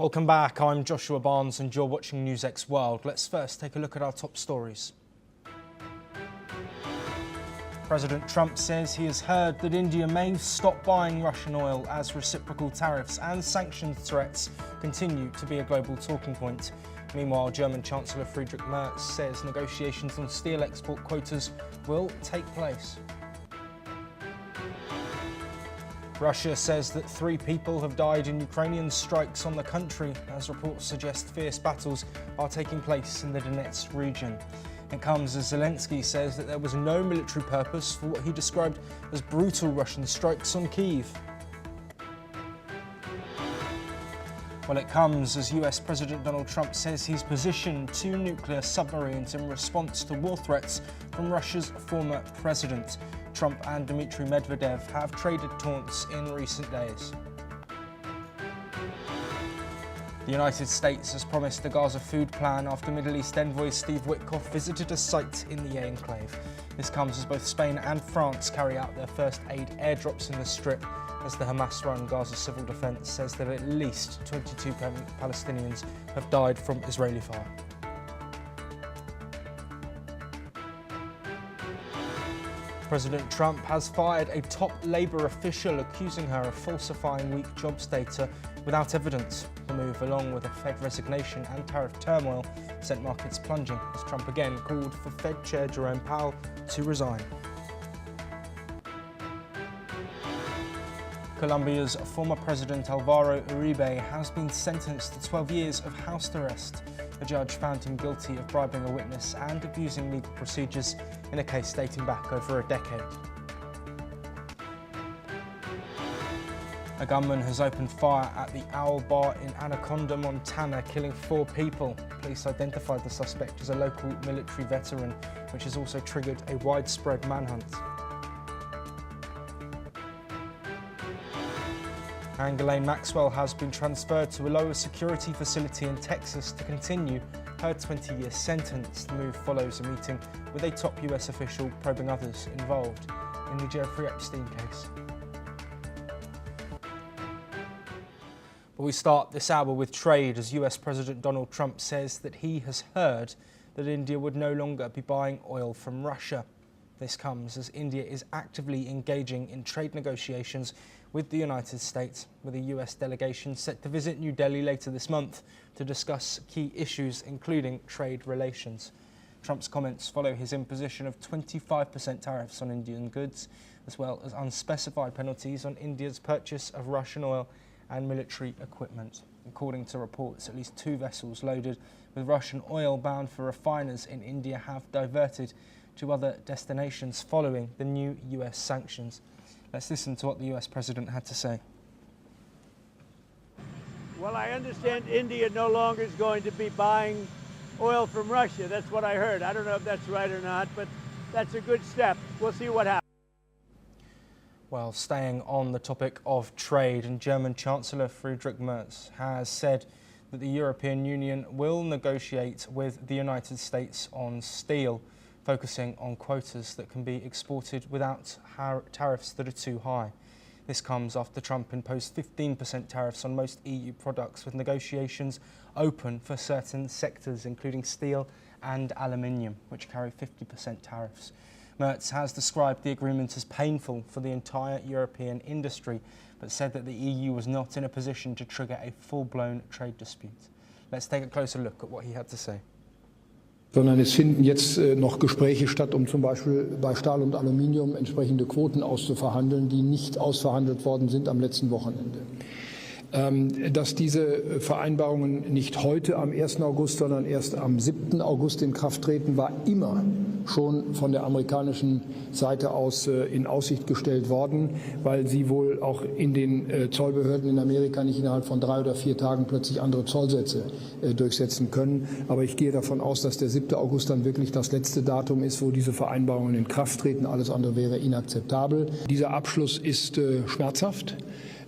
Welcome back, I'm Joshua Barnes and you're watching NewsX World. Let's first take a look at our top stories. President Trump says he has heard that India may stop buying Russian oil as reciprocal tariffs and sanctions threats continue to be a global talking point. Meanwhile, German Chancellor Friedrich Merz says negotiations on steel export quotas will take place. Russia says that 3 people have died in Ukrainian strikes on the country, as reports suggest fierce battles are taking place in the Donetsk region. It comes as Zelensky says that there was no military purpose for what he described as brutal Russian strikes on Kyiv. Well, it comes as US President Donald Trump says he's positioned 2 nuclear submarines in response to war threats from Russia's former president. Trump and Dmitry Medvedev have traded taunts in recent days. The United States has promised a Gaza food plan after Middle East envoy Steve Witkoff visited a site in the enclave. This comes as both Spain and France carry out their first aid airdrops in the Strip, as the Hamas-run Gaza Civil Defense says that at least 22 Palestinians have died from Israeli fire. President Trump has fired a top Labour official accusing her of falsifying weak jobs data without evidence. The move, along with a Fed resignation and tariff turmoil, sent markets plunging as Trump again called for Fed Chair Jerome Powell to resign. Colombia's former president Alvaro Uribe has been sentenced to 12 years of house arrest. The judge found him guilty of bribing a witness and abusing legal procedures in a case dating back over a decade. A gunman has opened fire at the Owl Bar in Anaconda, Montana, killing 4 people. Police identified the suspect as a local military veteran, which has also triggered a widespread manhunt. And Ghislaine Maxwell has been transferred to a lower security facility in Texas to continue her 20-year sentence. The move follows a meeting with a top US official probing others involved in the Jeffrey Epstein case. But we start this hour with trade, as US President Donald Trump says that he has heard that India would no longer be buying oil from Russia. This comes as India is actively engaging in trade negotiations with the United States, with a US delegation set to visit New Delhi later this month to discuss key issues, including trade relations. Trump's comments follow his imposition of 25% tariffs on Indian goods, as well as unspecified penalties on India's purchase of Russian oil and military equipment. According to reports, at least 2 vessels loaded with Russian oil bound for refiners in India have diverted to other destinations following the new US sanctions. Let's listen to what the US president had to say. Well, I understand India no longer is going to be buying oil from Russia. That's what I heard. I don't know if that's right or not, but that's a good step. We'll see what happens. Well, staying on the topic of trade, and German Chancellor Friedrich Merz has said that the European Union will negotiate with the United States on steel, focusing on quotas that can be exported without tariffs that are too high. This comes after Trump imposed 15% tariffs on most EU products, with negotiations open for certain sectors, including steel and aluminium, which carry 50% tariffs. Merz has described the agreement as painful for the entire European industry, but said that the EU was not in a position to trigger a full-blown trade dispute. Let's take a closer look at what he had to say. Sondern es finden jetzt noch Gespräche statt, um zum Beispiel bei Stahl und Aluminium entsprechende Quoten auszuverhandeln, die nicht ausverhandelt worden sind am letzten Wochenende. Dass diese Vereinbarungen nicht heute am 1. August, sondern erst am 7. August in Kraft treten, war immer schon von der amerikanischen Seite aus in Aussicht gestellt worden, weil sie wohl auch in den Zollbehörden in Amerika nicht innerhalb von 3 oder 4 Tagen plötzlich andere Zollsätze durchsetzen können. Aber ich gehe davon aus, dass der 7. August dann wirklich das letzte Datum ist, wo diese Vereinbarungen in Kraft treten. Alles andere wäre inakzeptabel. Dieser Abschluss ist schmerzhaft.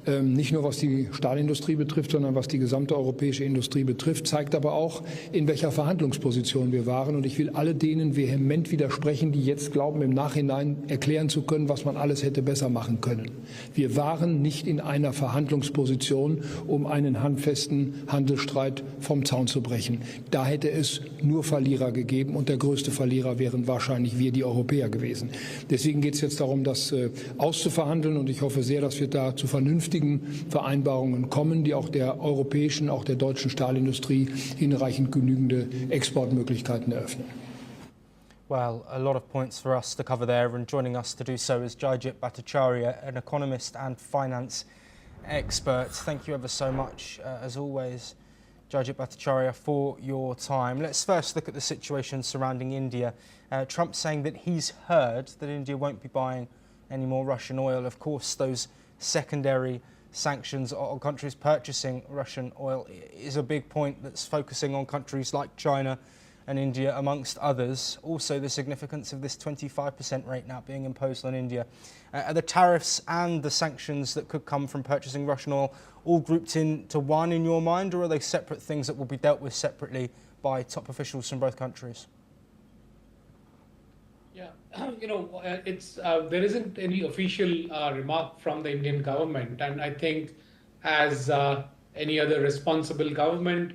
nicht nur was die Stahlindustrie betrifft, sondern was die gesamte europäische Industrie betrifft, zeigt aber auch, in welcher Verhandlungsposition wir waren. Und ich will alle denen vehement widersprechen, die jetzt glauben, im Nachhinein erklären zu können, was man alles hätte besser machen können. Wir waren nicht in einer Verhandlungsposition, um einen handfesten Handelsstreit vom Zaun zu brechen. Da hätte es nur Verlierer gegeben und der größte Verlierer wären wahrscheinlich wir, die Europäer, gewesen. Deswegen geht es jetzt darum, das auszuverhandeln und ich hoffe sehr, dass wir da zu vernünftigen Vereinbarungen kommen, die auch der europäischen, auch der deutschen Stahlindustrie hinreichend genügende Exportmöglichkeiten eröffnen. Well, a lot of points for us to cover there, and joining us to do so is Jayjit Bhattacharya, an economist and finance expert. Thank you ever so much, as always, Jayjit Bhattacharya, for your time. Let's first look at the situation surrounding India. Trump saying that he's heard that India won't be buying any more Russian oil. Of course, those secondary sanctions on countries purchasing Russian oil is a big point that's focusing on countries like China and India, amongst others. Also, the significance of this 25% rate now being imposed on India. Are the tariffs and the sanctions that could come from purchasing Russian oil all grouped into one in your mind, or are they separate things that will be dealt with separately by top officials from both countries? Yeah, there isn't any official remark from the Indian government, and I think as any other responsible government,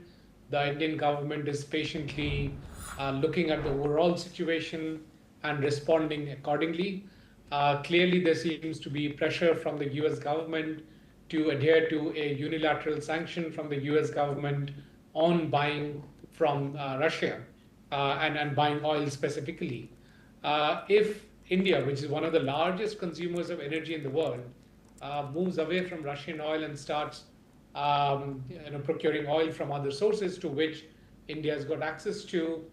the Indian government is patiently looking at the overall situation and responding accordingly. Clearly, there seems to be pressure from the US government to adhere to a unilateral sanction from the US government on buying from Russia and buying oil specifically. If India, which is one of the largest consumers of energy in the world, moves away from Russian oil and starts procuring oil from other sources to which India has got access to,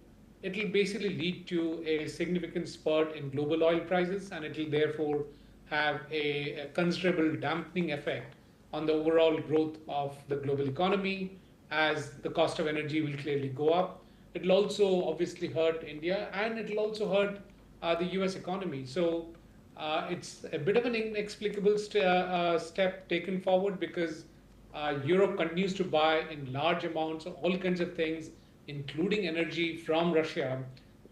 it will basically lead to a significant spurt in global oil prices, and it will therefore have a considerable dampening effect on the overall growth of the global economy, as the cost of energy will clearly go up. It will also obviously hurt India, and it will also hurt the US economy. So it's a bit of an inexplicable step taken forward, because Europe continues to buy in large amounts of all kinds of things, including energy, from Russia,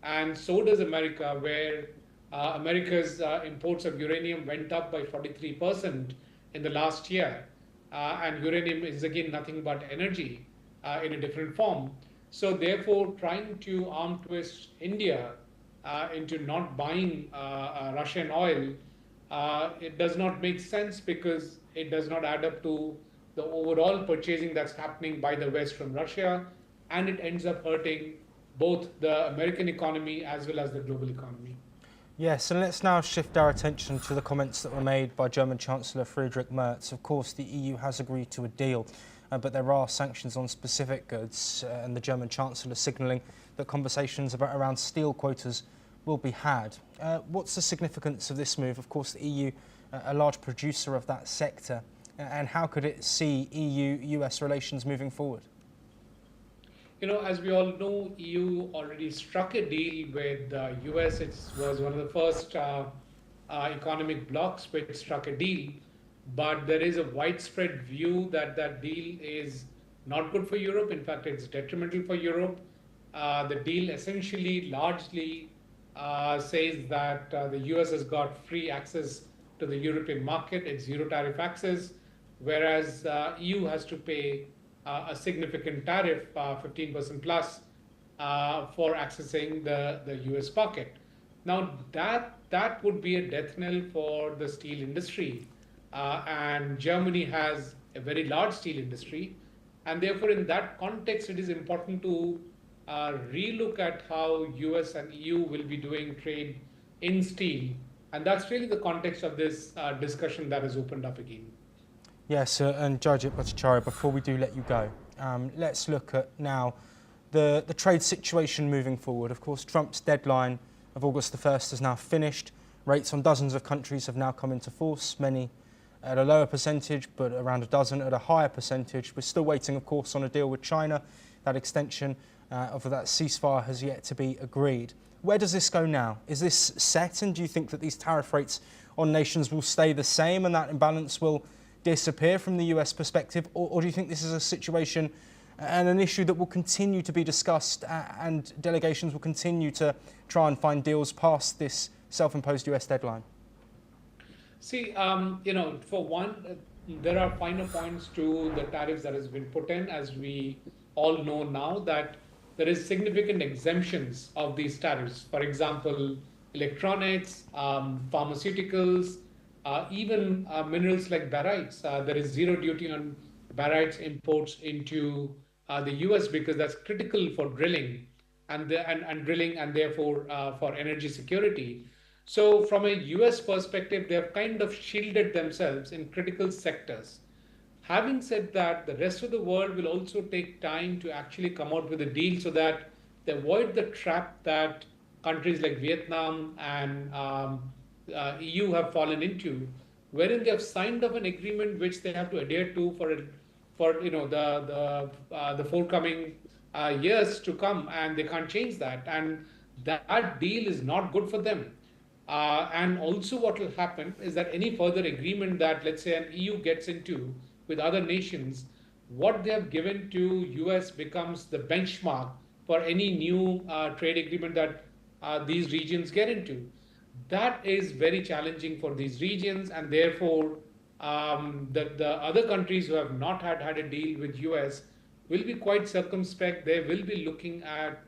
and so does America, where America's imports of uranium went up by 43% in the last year. And uranium is again nothing but energy in a different form. So therefore, trying to arm twist India into not buying Russian oil, it does not make sense, because it does not add up to the overall purchasing that's happening by the West from Russia, and it ends up hurting both the American economy as well as the global economy. Yes, and let's now shift our attention to the comments that were made by German Chancellor Friedrich Merz. Of course, the EU has agreed to a deal, but there are sanctions on specific goods, and the German Chancellor signalling that conversations around steel quotas will be had. What's the significance of this move? Of course, the EU, a large producer of that sector, and how could it see EU-US relations moving forward? As we all know, EU already struck a deal with the US. It was one of the first economic blocs which struck a deal. But there is a widespread view that that deal is not good for Europe. In fact, it's detrimental for Europe. The deal essentially largely says that the US has got free access to the European market. It's zero tariff access, whereas EU has to pay a significant tariff, 15% plus, for accessing the US market. Now, that would be a death knell for the steel industry. And Germany has a very large steel industry. And therefore, in that context, it is important to relook at how US and EU will be doing trade in steel. And that's really the context of this discussion that has opened up again. Yes, and Jayjit Bhattacharya, before we do let you go, let's look at now the trade situation moving forward. Of course, Trump's deadline of August the 1st is now finished. Rates on dozens of countries have now come into force, many at a lower percentage, but around a dozen at a higher percentage. We're still waiting, of course, on a deal with China. That extension of that ceasefire has yet to be agreed. Where does this go now? Is this set, and do you think that these tariff rates on nations will stay the same and that imbalance will disappear from the US perspective, or do you think this is a situation and an issue that will continue to be discussed and delegations will continue to try and find deals past this self-imposed US deadline? See, for one, there are finer points to the tariffs that has been put in, as we all know now that there is significant exemptions of these tariffs. For example, electronics, pharmaceuticals, even minerals like barytes. There is zero duty on barytes imports into the US because that's critical for drilling and drilling and therefore for energy security. So from a US perspective, they have kind of shielded themselves in critical sectors. Having said that, the rest of the world will also take time to actually come out with a deal so that they avoid the trap that countries like Vietnam and EU have fallen into, wherein they have signed up an agreement which they have to adhere to for the forthcoming years to come, and they can't change that. And that deal is not good for them. And also what will happen is that any further agreement that, let's say, an EU gets into with other nations, what they have given to US becomes the benchmark for any new trade agreement that these regions get into. That is very challenging for these regions, and therefore the other countries who have not had a deal with US will be quite circumspect. They will be looking at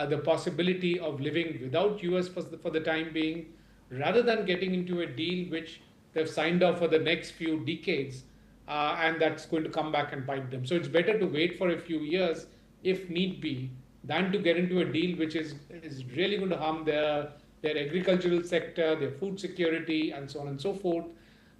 the possibility of living without US for the time being, rather than getting into a deal which they've signed off for the next few decades, and that's going to come back and bite them. So it's better to wait for a few years, if need be, than to get into a deal which is really going to harm their agricultural sector, their food security, and so on and so forth.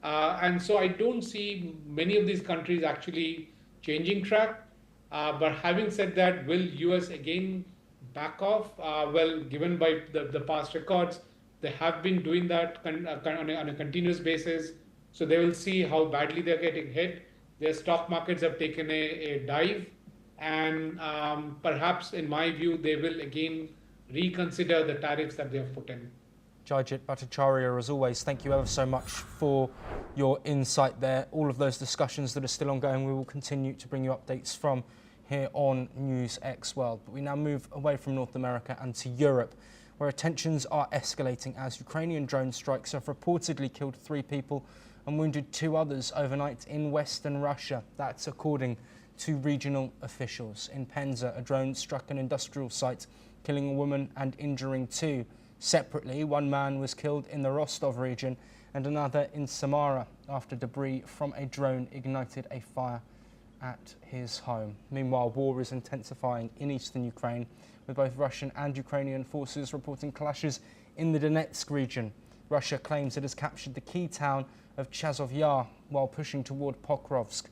And so I don't see many of these countries actually changing track. But having said that, will US again back off? Well, given by the past records, they have been doing that on a continuous basis. So they will see how badly they're getting hit. Their stock markets have taken a dive. And perhaps, in my view, they will again reconsider the tariffs that they have put in. Jayjit Bhattacharya, as always, thank you ever so much for your insight there. All of those discussions that are still ongoing, we will continue to bring you updates from here on NewsX World. But we now move away from North America and to Europe, where tensions are escalating as Ukrainian drone strikes have reportedly killed 3 people and wounded 2 others overnight in western Russia. That's according to regional officials. In Penza, a drone struck an industrial site, killing a woman and injuring 2. Separately, 1 man was killed in the Rostov region and another in Samara after debris from a drone ignited a fire at his home. Meanwhile, war is intensifying in eastern Ukraine, with both Russian and Ukrainian forces reporting clashes in the Donetsk region. Russia claims it has captured the key town of Chazov Yar while pushing toward Pokrovsk.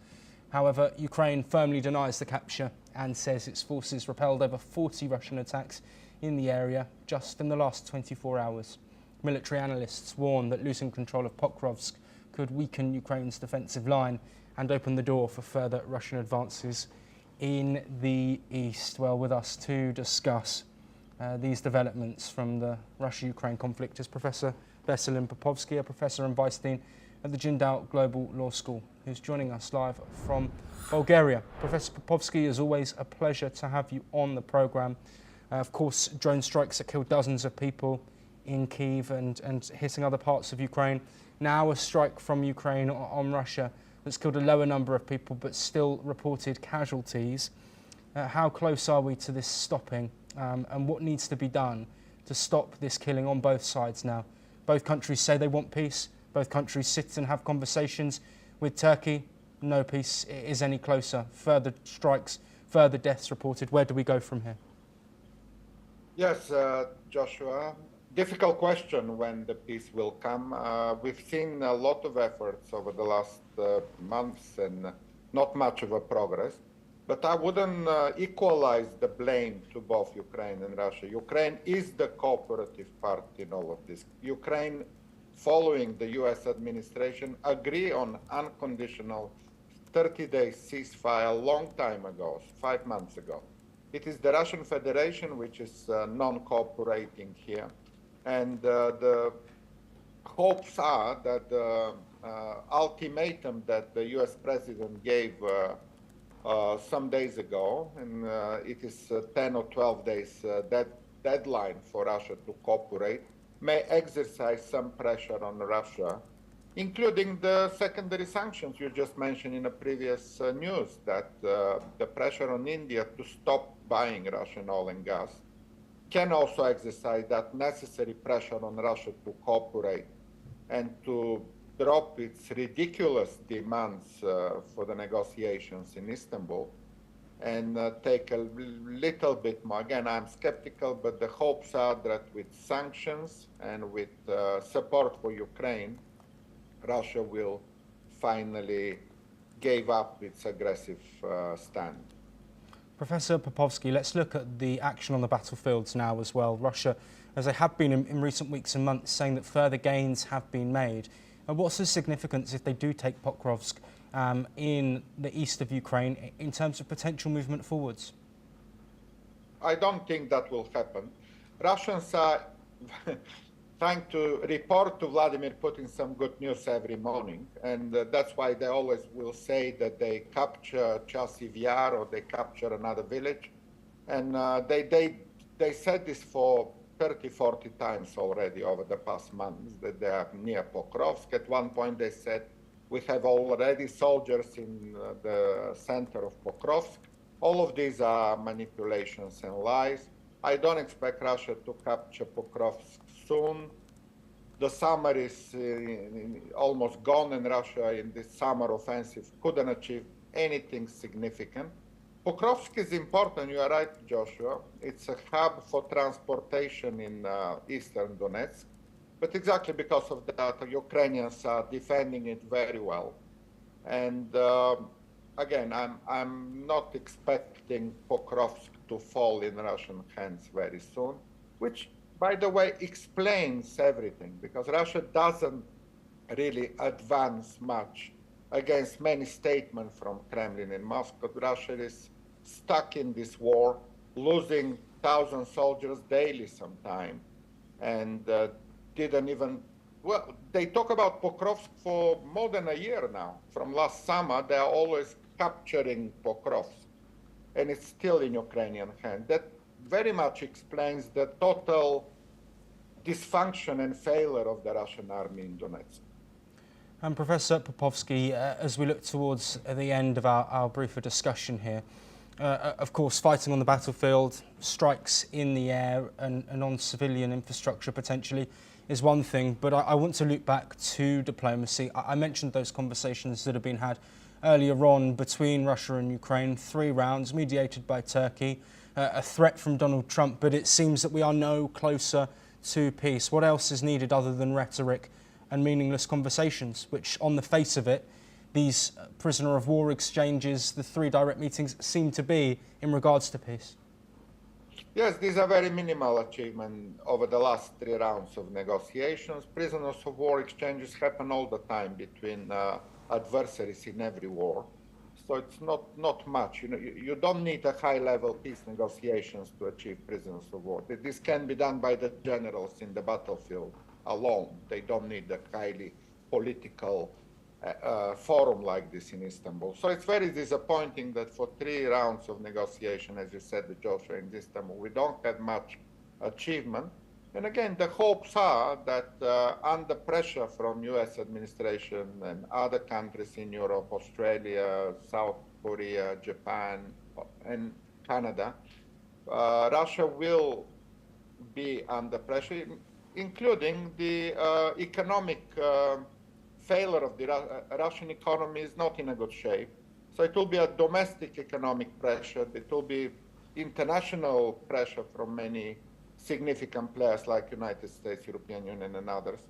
However, Ukraine firmly denies the capture and says its forces repelled over 40 Russian attacks in the area just in the last 24 hours. Military analysts warn that losing control of Pokrovsk could weaken Ukraine's defensive line and open the door for further Russian advances in the east. Well, with us to discuss these developments from the Russia-Ukraine conflict is Professor Veselin Popovsky, a professor and vice dean at the Jindal Global Law School, who's joining us live from Bulgaria. Professor Popovsky, as always, a pleasure to have you on the programme. Of course, drone strikes that killed dozens of people in Kyiv and hitting other parts of Ukraine. Now a strike from Ukraine on Russia that's killed a lower number of people but still reported casualties. How close are we to this stopping, and what needs to be done to stop this killing on both sides now? Both countries say they want peace. Both countries sit and have conversations. With Turkey, no peace is any closer. Further strikes, further deaths reported. Where do we go from here? Yes, Joshua. Difficult question when the peace will come. We've seen a lot of efforts over the last months and not much of a progress. But I wouldn't equalize the blame to both Ukraine and Russia. Ukraine is the cooperative part in all of this. Ukraine, following the US administration, agree on unconditional 30-day ceasefire a long time ago, 5 months ago. It is the Russian Federation which is non-cooperating here. And the hopes are that the ultimatum that the US president gave some days ago, and it is 10 or 12 days deadline for Russia to cooperate, may exercise some pressure on Russia, including the secondary sanctions you just mentioned in the previous news, that the pressure on India to stop buying Russian oil and gas can also exercise that necessary pressure on Russia to cooperate and to drop its ridiculous demands for the negotiations in Istanbul and take a little bit more. Again, I'm skeptical, but the hopes are that with sanctions and with support for Ukraine, Russia will finally give up its aggressive stand. Professor Popovsky, let's look at the action on the battlefields now as well. Russia, as they have been in recent weeks and months, saying that further gains have been made. And what's the significance if they do take Pokrovsk in the east of Ukraine in terms of potential movement forwards? I don't think that will happen. Russians are trying to report to Vladimir Putin some good news every morning, and that's why they always will say that they capture Chasiv Yar or they capture another village. And they said this for 30, 40 times already over the past months, that they are near Pokrovsk. At one point they said, we have already soldiers in the center of Pokrovsk. All of these are manipulations and lies. I don't expect Russia to capture Pokrovsk soon. The summer is almost gone, and Russia in this summer offensive couldn't achieve anything significant. Pokrovsk is important, you are right, Joshua. It's a hub for transportation in eastern Donetsk. But exactly because of that, the Ukrainians are defending it very well. And again, I'm not expecting Pokrovsk to fall in Russian hands very soon, which, by the way, explains everything, because Russia doesn't really advance much against many statements from Kremlin and Moscow. Russia is stuck in this war, losing 1,000 soldiers daily sometime, and didn't even, well, they talk about Pokrovsk for more than a year now. From last summer, they are always capturing Pokrovsk, and it's still in Ukrainian hands. That very much explains the total dysfunction and failure of the Russian army in Donetsk. And Professor Popovsky, as we look towards the end of our briefer discussion here, of course, fighting on the battlefield, strikes in the air and on civilian infrastructure potentially is one thing, but I want to loop back to diplomacy. I mentioned those conversations that have been had earlier on between Russia and Ukraine, 3 rounds mediated by Turkey, a threat from Donald Trump, but it seems that we are no closer to peace. What else is needed other than rhetoric and meaningless conversations, which on the face of it, these prisoner of war exchanges, the 3 direct meetings, seem to be in regards to peace? Yes, these are very minimal achievements over the last 3 rounds of negotiations. Prisoners of war exchanges happen all the time between adversaries in every war. So it's not much. You don't need a high-level peace negotiations to achieve prisoners of war. This can be done by the generals in the battlefield alone. They don't need a highly political forum like this in Istanbul. So it's very disappointing that for 3 rounds of negotiation, as you said, Joshua, in Istanbul, we don't have much achievement. And again, the hopes are that under pressure from US administration and other countries in Europe, Australia, South Korea, Japan, and Canada, Russia will be under pressure, including the economic failure of the Russian economy is not in a good shape. So it will be a domestic economic pressure. It will be international pressure from many significant players like United States, European Union, and others,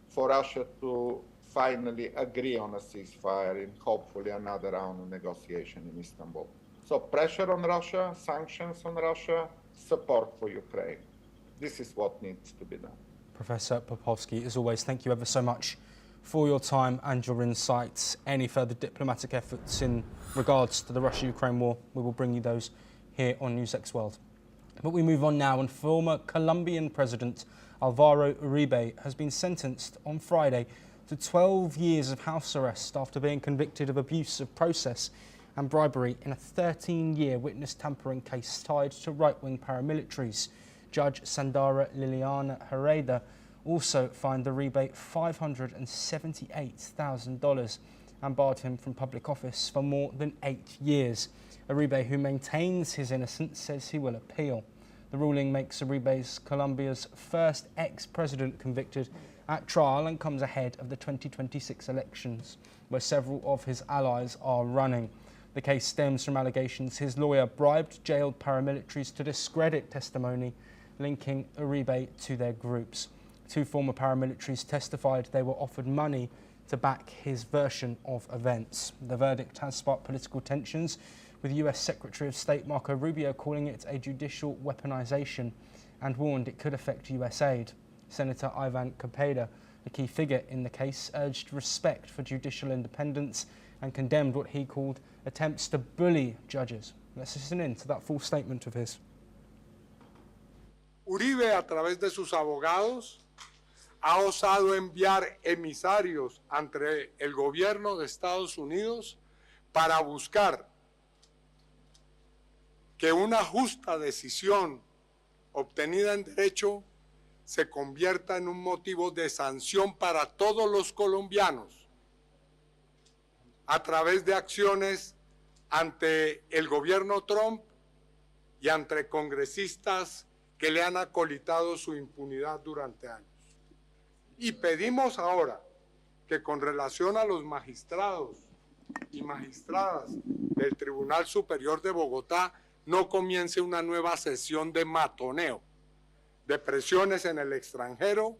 for Russia to finally agree on a ceasefire and hopefully another round of negotiation in Istanbul. So pressure on Russia, sanctions on Russia, support for Ukraine. This is what needs to be done. Professor Popovsky, as always, thank you ever so much for your time and your insights. Any further diplomatic efforts in regards to the Russia-Ukraine war, we will bring you those here on NewsX World. But we move on now, and former Colombian President Alvaro Uribe has been sentenced on Friday to 12 years of house arrest after being convicted of abuse of process and bribery in a 13-year witness tampering case tied to right-wing paramilitaries. Judge Sandara Liliana Herrera also fined the Uribe $578,000 and barred him from public office for more than 8 years. Uribe, who maintains his innocence, says he will appeal. The ruling makes Uribe Colombia's first ex-president convicted at trial and comes ahead of the 2026 elections, where several of his allies are running. The case stems from allegations his lawyer bribed jailed paramilitaries to discredit testimony linking Uribe to their groups. 2 former paramilitaries testified they were offered money to back his version of events. The verdict has sparked political tensions, with US Secretary of State Marco Rubio calling it a judicial weaponization and warned it could affect US aid. Senator Ivan Cepeda, a key figure in the case, urged respect for judicial independence and condemned what he called attempts to bully judges. Let's listen in to that full statement of his. Uribe, a través de sus abogados, ha osado enviar emisarios ante el gobierno de Estados Unidos para buscar que una justa decisión obtenida en derecho se convierta en un motivo de sanción para todos los colombianos a través de acciones ante el gobierno Trump y ante congresistas que le han acolitado su impunidad durante años. Y pedimos ahora que con relación a los magistrados y magistradas del Tribunal Superior de Bogotá no comience una nueva sesión de matoneo, de presiones en el extranjero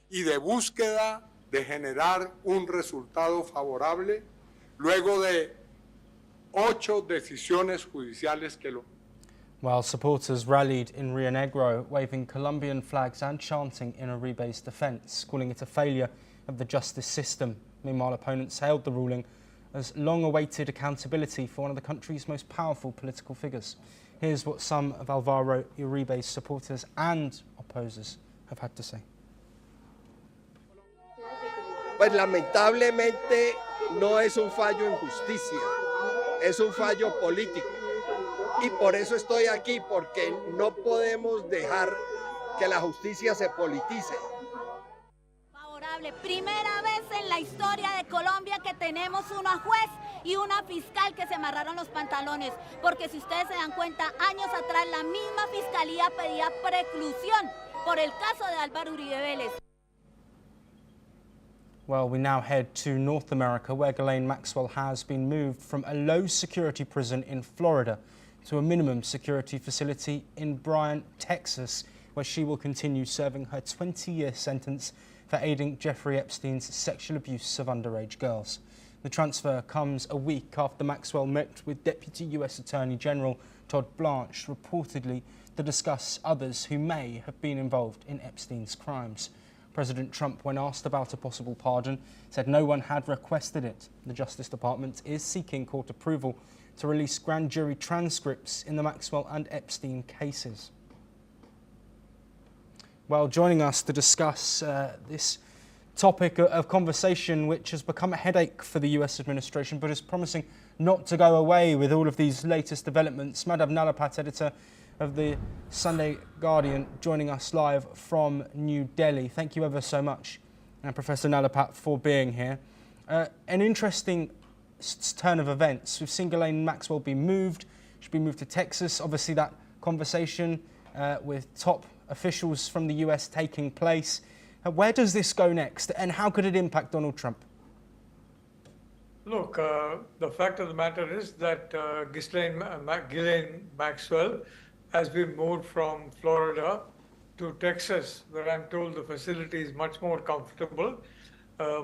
y de búsqueda de generar un resultado favorable luego de 8 decisiones judiciales que lo... While supporters rallied in Rio Negro, waving Colombian flags and chanting in Uribe's defence, calling it a failure of the justice system. Meanwhile, opponents hailed the ruling as long-awaited accountability for one of the country's most powerful political figures. Here's what some of Alvaro Uribe's supporters and opposers have had to say. Pues lamentablemente no es un fallo en justicia, es un fallo político. Y por eso estoy aquí, porque no podemos dejar que la justicia se politice. Favorable, primera vez en la historia de Colombia que tenemos una juez y una fiscal que se amarraron los pantalones, porque si ustedes se dan cuenta, años atrás la misma fiscalía pedía preclusión por el caso de Álvaro Uribe Vélez. Well, we now head to North America, where Ghislaine Maxwell has been moved from a low-security prison in Florida to a minimum security facility in Bryan, Texas, where she will continue serving her 20-year sentence for aiding Jeffrey Epstein's sexual abuse of underage girls. The transfer comes a week after Maxwell met with Deputy US Attorney General Todd Blanche, reportedly to discuss others who may have been involved in Epstein's crimes. President Trump, when asked about a possible pardon, said no one had requested it. The Justice Department is seeking court approval to release grand jury transcripts in the Maxwell and Epstein cases. Well, joining us to discuss this topic of conversation, which has become a headache for the US administration, but is promising not to go away with all of these latest developments, Madhav Nalapat, editor of the Sunday Guardian, joining us live from New Delhi. Thank you ever so much, Professor Nalapat, for being here. An interesting turn of events. We've seen Ghislaine Maxwell be moved. She's been moved to Texas. Obviously, that conversation with top officials from the US taking place. Where does this go next, and how could it impact Donald Trump? Look, the fact of the matter is that Ghislaine Maxwell has been moved from Florida to Texas, where I'm told the facility is much more comfortable,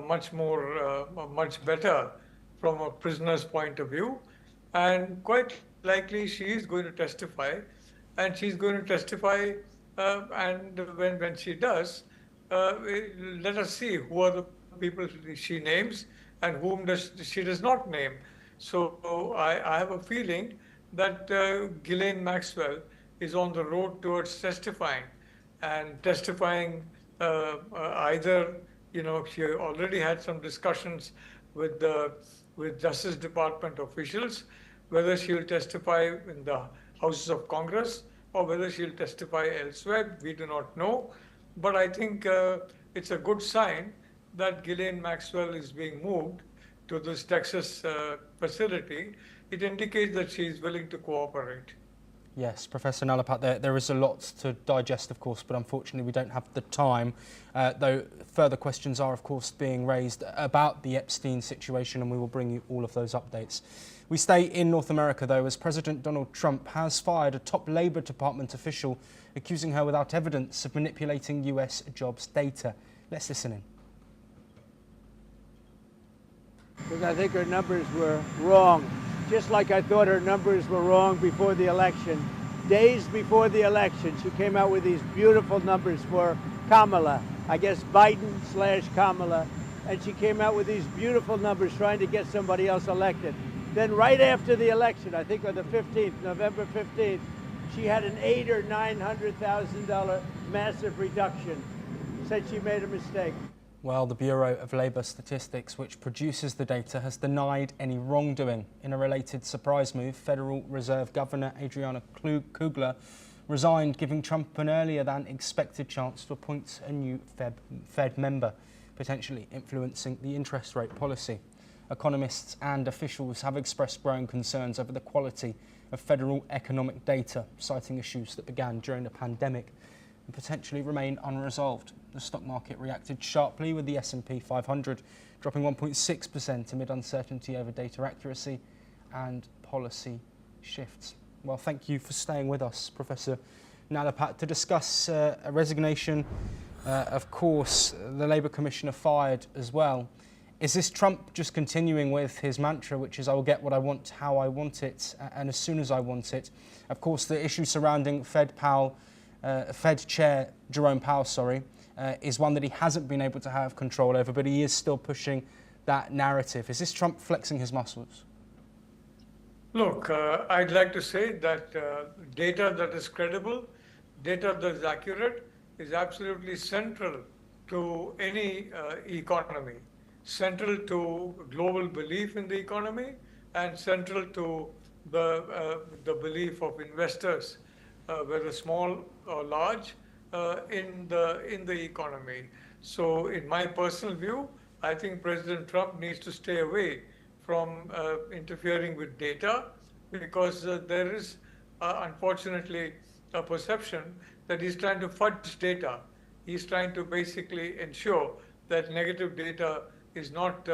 much better from a prisoner's point of view, and quite likely she is going to testify, and she's going to testify, and when she does, let us see who are the people she names and whom she does not name. So I have a feeling that Ghislaine Maxwell is on the road towards testifying, and testifying either She already had some discussions with Justice Department officials, whether she will testify in the Houses of Congress or whether she'll testify elsewhere. We do not know. But I think it's a good sign that Ghislaine Maxwell is being moved to this Texas facility. It indicates that she is willing to cooperate. Yes, Professor Nalapat, there is a lot to digest, of course, but unfortunately we don't have the time, though further questions are, of course, being raised about the Epstein situation, and we will bring you all of those updates. We stay in North America, though, as President Donald Trump has fired a top Labour Department official, accusing her without evidence of manipulating US jobs data. Let's listen in. Because I think her numbers were wrong. Just like I thought her numbers were wrong before the election. Days before the election, she came out with these beautiful numbers for Kamala. I guess Biden/Kamala. And she came out with these beautiful numbers trying to get somebody else elected. Then right after the election, I think on the 15th, November 15th, she had an $800,000 or $900,000 massive reduction. Said she made a mistake. Well, the Bureau of Labour Statistics, which produces the data, has denied any wrongdoing. In a related surprise move, Federal Reserve Governor Adriana Kugler resigned, giving Trump an earlier than expected chance to appoint a new Fed member, potentially influencing the interest rate policy. Economists and officials have expressed growing concerns over the quality of federal economic data, citing issues that began during the pandemic and potentially remain unresolved. The stock market reacted sharply, with the S&P 500 dropping 1.6% amid uncertainty over data accuracy and policy shifts. Well, thank you for staying with us, Professor Nalapat, to discuss a resignation. Of course, the Labour Commissioner fired as well. Is this Trump just continuing with his mantra, which is, I will get what I want, how I want it, and as soon as I want it? Of course, the issue surrounding Fed Chair Jerome Powell, is one that he hasn't been able to have control over, but he is still pushing that narrative. Is this Trump flexing his muscles? Look, I'd like to say that data that is credible, data that is accurate, is absolutely central to any economy, central to global belief in the economy, and central to the belief of investors, whether small or large, in the economy. So in my personal view, I think President Trump needs to stay away from interfering with data, because there is unfortunately a perception that he's trying to fudge data. He's trying to basically ensure that negative data is not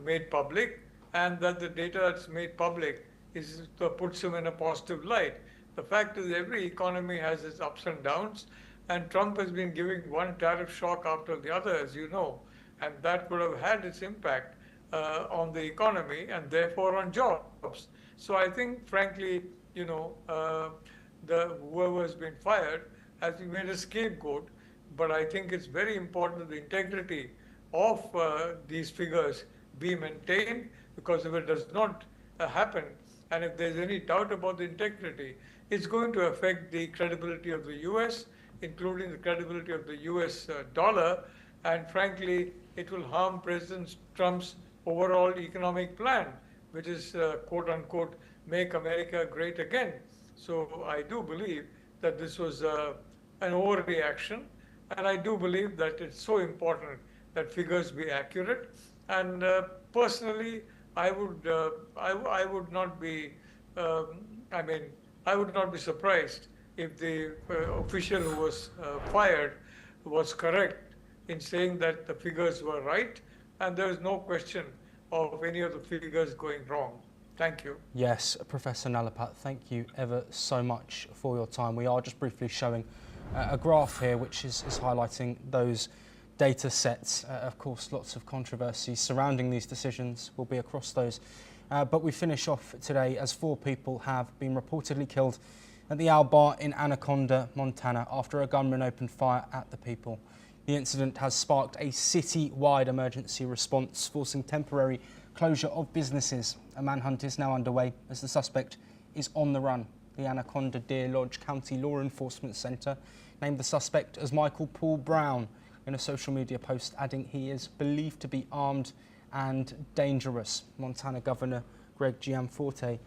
made public, and that the data that's made public puts him in a positive light. The fact is, every economy has its ups and downs, and Trump has been giving one tariff shock after the other, as you know, and that would have had its impact on the economy and therefore on jobs. So I think, frankly, whoever has been fired has been made a scapegoat, but I think it's very important that the integrity of these figures be maintained, because if it does not happen, and if there's any doubt about the integrity, it's going to affect the credibility of the US, including the credibility of the US dollar, and frankly, it will harm President Trump's overall economic plan, which is, quote unquote, make America great again. So I do believe that this was an overreaction, and I do believe that it's so important that figures be accurate. And personally, I would not be surprised if the official who was fired was correct in saying that the figures were right, and there is no question of any of the figures going wrong. Thank you. Yes, Professor Nalapat, thank you ever so much for your time. We are just briefly showing a graph here which is highlighting those data sets. Of course, lots of controversy surrounding these decisions will be across those. But we finish off today as 4 people have been reportedly killed at the Owl Bar in Anaconda, Montana, after a gunman opened fire at the people. The incident has sparked a city-wide emergency response, forcing temporary closure of businesses. A manhunt is now underway as the suspect is on the run. The Anaconda Deer Lodge County Law Enforcement Center named the suspect as Michael Paul Brown. in a social media post, adding he is believed to be armed and dangerous. Montana Governor Greg Gianforte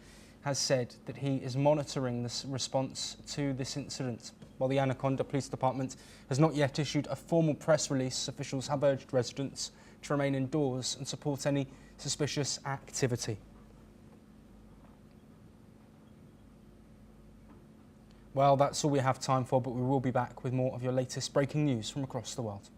has said that he is monitoring the response to this incident. While the Anaconda Police Department has not yet issued a formal press release, officials have urged residents to remain indoors and support any suspicious activity. Well, that's all we have time for, but we will be back with more of your latest breaking news from across the world.